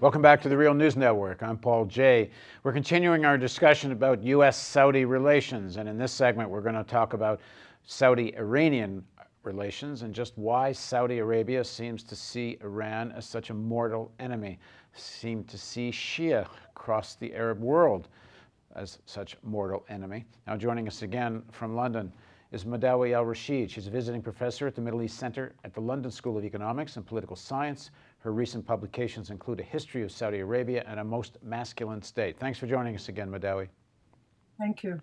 Welcome back to the Real News Network. I'm Paul Jay. We're continuing our discussion about U.S.-Saudi relations, and in this segment we're going to talk about Saudi-Iranian relations and just why Saudi Arabia seems to see Iran as such a mortal enemy, seem to see Shia across the Arab world as such a mortal enemy. Now joining us again from London is Madawi Al-Rasheed. She's a visiting professor at the Middle East Center at the London School of Economics and Political Science. Her recent publications include A History of Saudi Arabia and A Most Masculine State. Thanks for joining us again, Madawi. Thank you.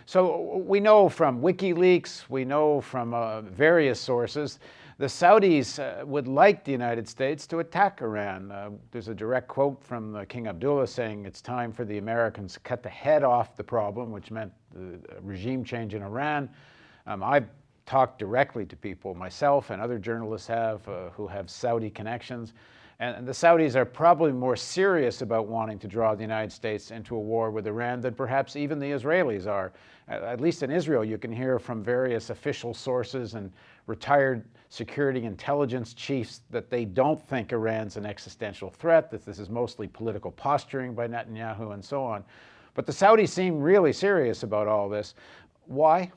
So we know from WikiLeaks, we know from various sources, the Saudis would like the United States to attack Iran. There's a direct quote from King Abdullah saying it's time for the Americans to cut the head off the problem, which meant the regime change in Iran. I've talked directly to people, myself and other journalists have, who have Saudi connections. And the Saudis are probably more serious about wanting to draw the United States into a war with Iran than perhaps even the Israelis are. At least in Israel, you can hear from various official sources and retired security intelligence chiefs that they don't think Iran's an existential threat, that this is mostly political posturing by Netanyahu and so on. But the Saudis seem really serious about all this. Why?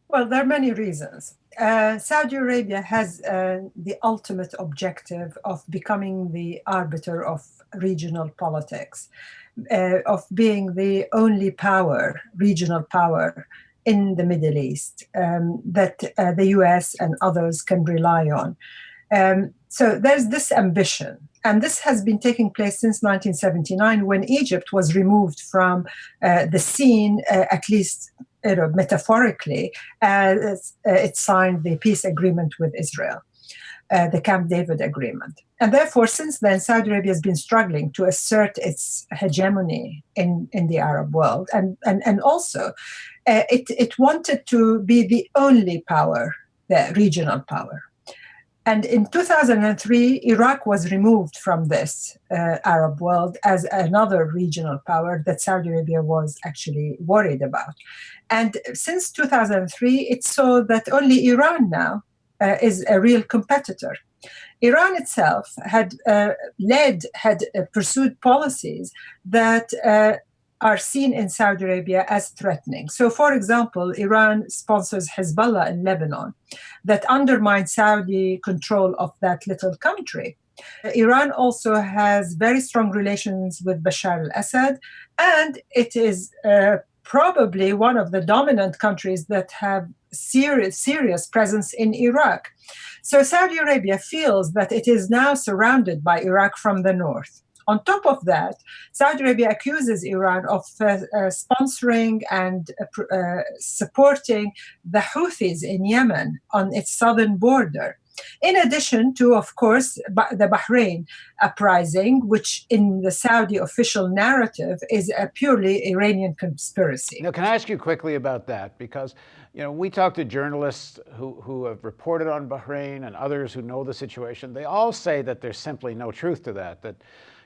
Well, there are many reasons. Saudi Arabia has the ultimate objective of becoming the arbiter of regional politics, of being the only power, regional power in the Middle East that the US and others can rely on. So there's this ambition. And this has been taking place since 1979 when Egypt was removed from the scene, at least metaphorically, as it signed the peace agreement with Israel, the Camp David agreement. And therefore, since then, Saudi Arabia has been struggling to assert its hegemony in the Arab world. And also, it wanted to be the only power, the regional power. And in 2003, Iraq was removed from this Arab world as another regional power that Saudi Arabia was actually worried about. And since 2003, it saw that only Iran now is a real competitor. Iran itself had pursued policies that are seen in Saudi Arabia as threatening. So, for example, Iran sponsors Hezbollah in Lebanon that undermines Saudi control of that little country. Iran also has very strong relations with Bashar al-Assad, and it is probably one of the dominant countries that have serious presence in Iraq. So Saudi Arabia feels that it is now surrounded by Iraq from the north. On top of that, Saudi Arabia accuses Iran of sponsoring and supporting the Houthis in Yemen on its southern border. In addition to, of course, the Bahrain uprising, which in the Saudi official narrative is a purely Iranian conspiracy. Now, can I ask you quickly about that? Because, we talk to journalists who have reported on Bahrain and others who know the situation. They all say that there's simply no truth to that,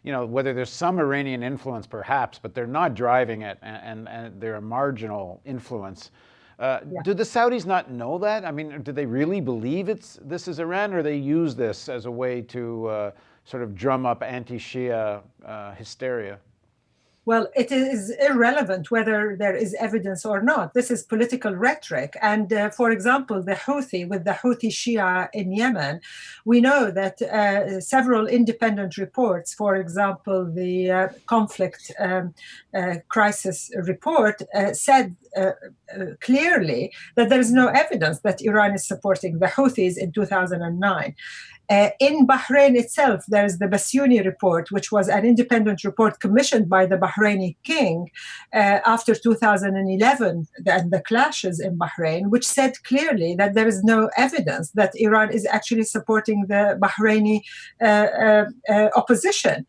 whether there's some Iranian influence perhaps, but they're not driving it and they're a marginal influence. Do the Saudis not know that? I mean, do they really believe this is Iran, or they use this as a way to sort of drum up anti-Shia hysteria? Well, it is irrelevant whether there is evidence or not. This is political rhetoric. And for example, with the Houthi Shia in Yemen, we know that several independent reports, for example, the conflict crisis report said clearly that there is no evidence that Iran is supporting the Houthis in 2009. In Bahrain itself, there is the Bassiouni report, which was an independent report commissioned by the Bahraini king after 2011 and the clashes in Bahrain, which said clearly that there is no evidence that Iran is actually supporting the Bahraini opposition.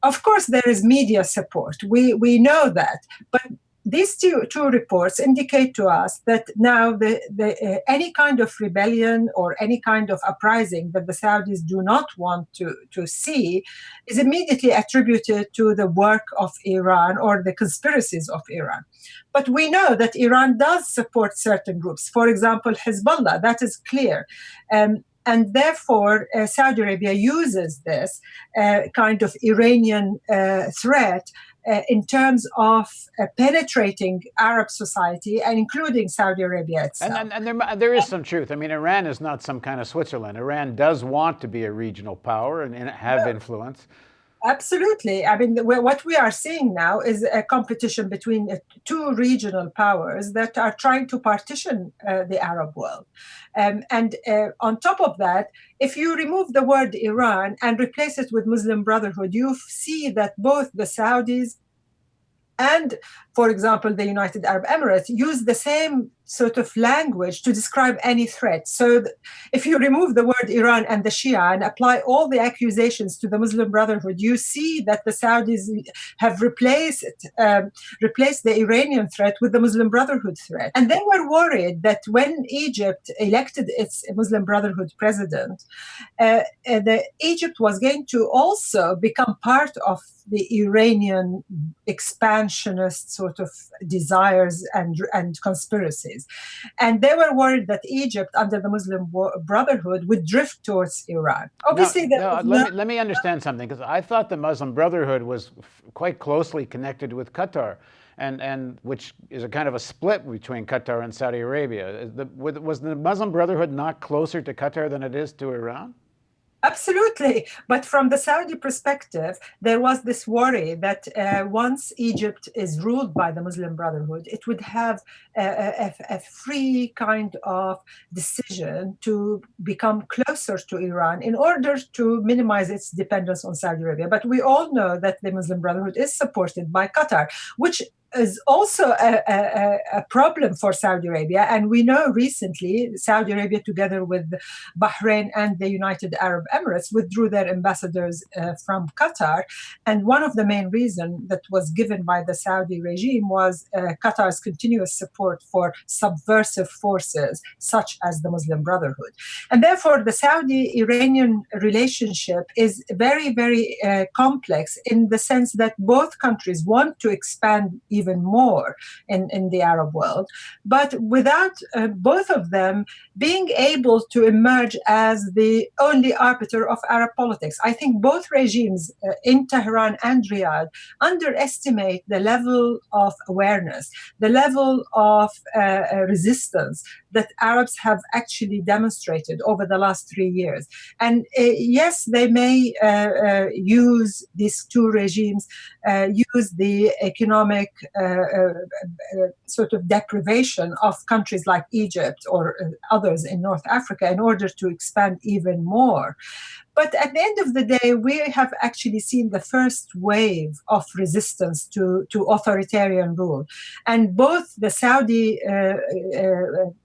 Of course, there is media support. We know that, but these two reports indicate to us that now any kind of rebellion or any kind of uprising that the Saudis do not want to see is immediately attributed to the work of Iran or the conspiracies of Iran. But we know that Iran does support certain groups. For example, Hezbollah, that is clear. And therefore, Saudi Arabia uses this kind of Iranian threat in terms of penetrating Arab society and including Saudi Arabia itself. And there is some truth. I mean, Iran is not some kind of Switzerland. Iran does want to be a regional power and have influence. Absolutely. I mean, what we are seeing now is a competition between two regional powers that are trying to partition the Arab world. And on top of that, if you remove the word Iran and replace it with Muslim Brotherhood, you see that both the Saudis and, for example, the United Arab Emirates use the same sort of language to describe any threat. So if you remove the word Iran and the Shia and apply all the accusations to the Muslim Brotherhood, you see that the Saudis have replaced the Iranian threat with the Muslim Brotherhood threat. And they were worried that when Egypt elected its Muslim Brotherhood president, Egypt was going to also become part of the Iranian expansionist sort of desires and conspiracies. And they were worried that Egypt, under the Muslim Brotherhood, would drift towards Iran. Obviously, let me understand something, because I thought the Muslim Brotherhood was quite closely connected with Qatar, and which is a kind of a split between Qatar and Saudi Arabia. Was the Muslim Brotherhood not closer to Qatar than it is to Iran? Absolutely. But from the Saudi perspective, there was this worry that once Egypt is ruled by the Muslim Brotherhood, it would have a free kind of decision to become closer to Iran in order to minimize its dependence on Saudi Arabia. But we all know that the Muslim Brotherhood is supported by Qatar, which is also a problem for Saudi Arabia. And we know recently Saudi Arabia, together with Bahrain and the United Arab Emirates, withdrew their ambassadors from Qatar. And one of the main reasons that was given by the Saudi regime was Qatar's continuous support for subversive forces such as the Muslim Brotherhood. And therefore, the Saudi-Iranian relationship is very, very complex in the sense that both countries want to expand even more in the Arab world, but without both of them being able to emerge as the only arbiter of Arab politics. I think both regimes in Tehran and Riyadh underestimate the level of awareness, the level of resistance that Arabs have actually demonstrated over the last 3 years. And yes, they may use these two regimes, use the economic sort of deprivation of countries like Egypt or others in North Africa in order to expand even more. But at the end of the day, we have actually seen the first wave of resistance to authoritarian rule. And both the Saudi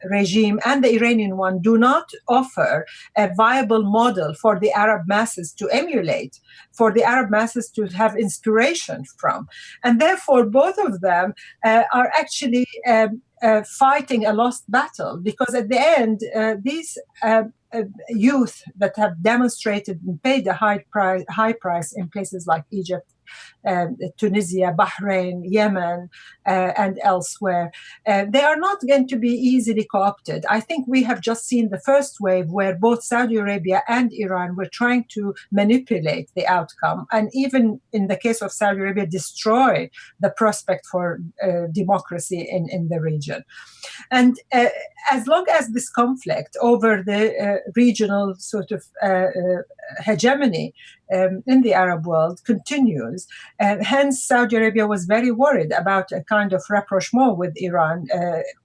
regime and the Iranian one do not offer a viable model for the Arab masses to emulate, for the Arab masses to have inspiration from. And therefore, both of them are actually fighting a lost battle, because at the end, these youth that have demonstrated and paid a high price in places like Egypt, Tunisia, Bahrain, Yemen, and elsewhere, they are not going to be easily co-opted. I think we have just seen the first wave where both Saudi Arabia and Iran were trying to manipulate the outcome, and even in the case of Saudi Arabia, destroy the prospect for democracy in the region. And as long as this conflict over the regional sort of hegemony in the Arab world continues, hence Saudi Arabia was very worried about a kind of rapprochement with Iran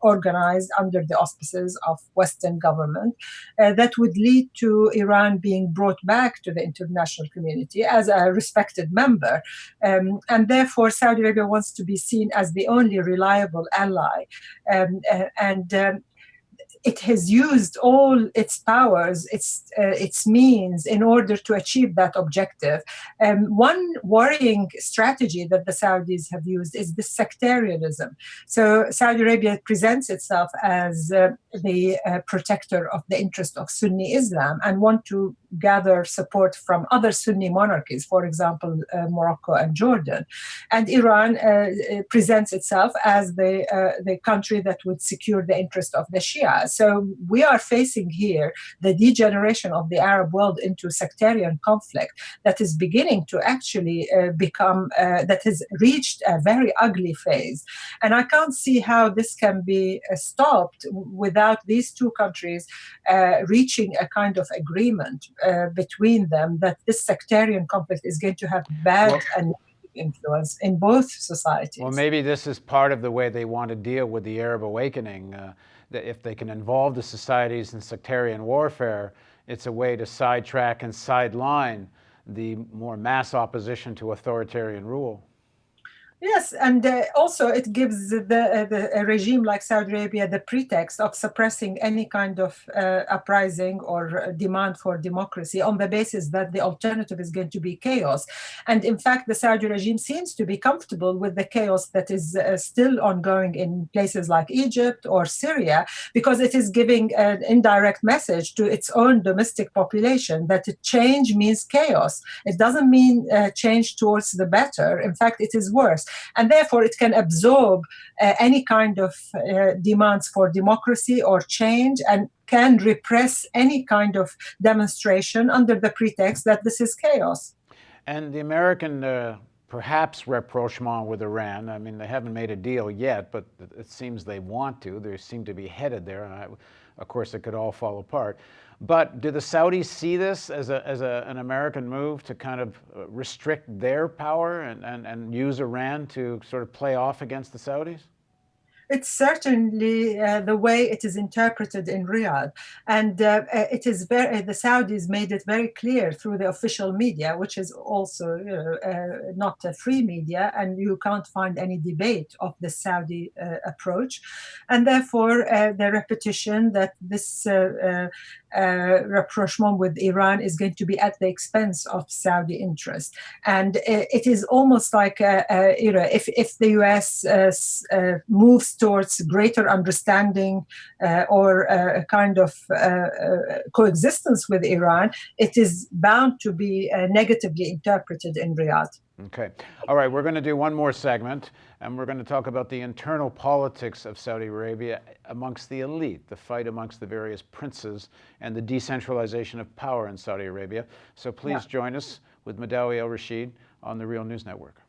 organized under the auspices of Western government that would lead to Iran being brought back to the international community as a respected member. And therefore, Saudi Arabia wants to be seen as the only reliable ally. It has used all its powers, its means in order to achieve that objective. One worrying strategy that the Saudis have used is this sectarianism. So Saudi Arabia presents itself as the protector of the interest of Sunni Islam and want to gather support from other Sunni monarchies, for example, Morocco and Jordan. And Iran presents itself as the country that would secure the interest of the Shia. So we are facing here the degeneration of the Arab world into sectarian conflict that is beginning to actually become, that has reached a very ugly phase. And I can't see how this can be stopped without these two countries reaching a kind of agreement between them that this sectarian conflict is going to have bad and influence in both societies. Well, maybe this is part of the way they want to deal with the Arab awakening. That if they can involve the societies in sectarian warfare, it's a way to sidetrack and sideline the more mass opposition to authoritarian rule. Yes, and also it gives a regime like Saudi Arabia the pretext of suppressing any kind of uprising or demand for democracy on the basis that the alternative is going to be chaos. And in fact, the Saudi regime seems to be comfortable with the chaos that is still ongoing in places like Egypt or Syria, because it is giving an indirect message to its own domestic population that change means chaos. It doesn't mean change towards the better. In fact, it is worse. And therefore, it can absorb any kind of demands for democracy or change and can repress any kind of demonstration under the pretext that this is chaos. And the American perhaps rapprochement with Iran, I mean, they haven't made a deal yet, but it seems they want to. They seem to be headed there. Of course, it could all fall apart. But do the Saudis see this as an American move to kind of restrict their power and use Iran to sort of play off against the Saudis? It's certainly the way it is interpreted in Riyadh. And it is the Saudis made it very clear through the official media, which is also not a free media, and you can't find any debate of the Saudi approach. And therefore, the repetition that this rapprochement with Iran is going to be at the expense of Saudi interest. And it is almost like, if the US moves towards greater understanding or a kind of coexistence with Iran, it is bound to be negatively interpreted in Riyadh. Okay. All right, we're going to do one more segment, and we're going to talk about the internal politics of Saudi Arabia amongst the elite, the fight amongst the various princes, and the decentralization of power in Saudi Arabia. So please join us with Madawi Al-Rasheed on the Real News Network.